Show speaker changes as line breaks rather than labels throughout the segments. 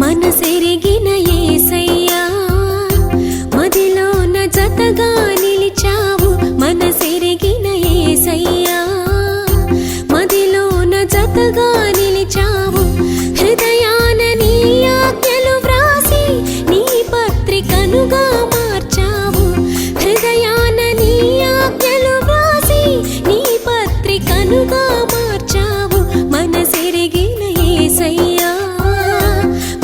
మనసెరిగిన యేసయ్యా మదిలోన జతగా నిలిచావు. మనసెరిగిన యేసయ్యా మదిలోన జతగా నిలిచావు. హృదయాన నీ ఆజ్ఞలు వ్రాసి నీ పత్రికనుగా మార్చావు. హృదయాన నీ ఆజ్ఞలు వ్రాసి నీ పత్రికనుగా మార్చావు. మనసెరిగిన యేసయ్యా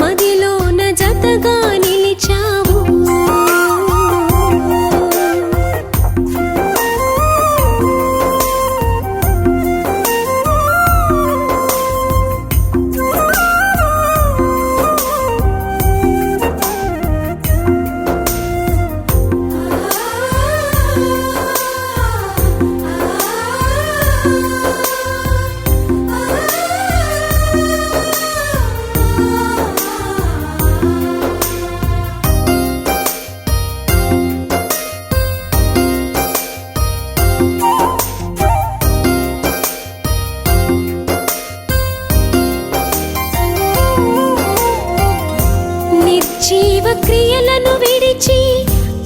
మదిలోన జతగా నిలిచావు. నిర్జీవ క్రియలను విడిచి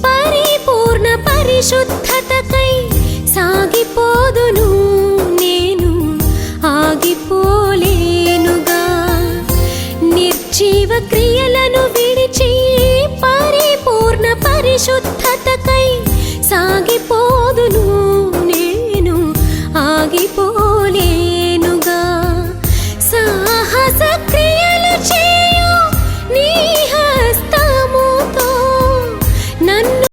పరిపూర్ణ పరిశుద్ధత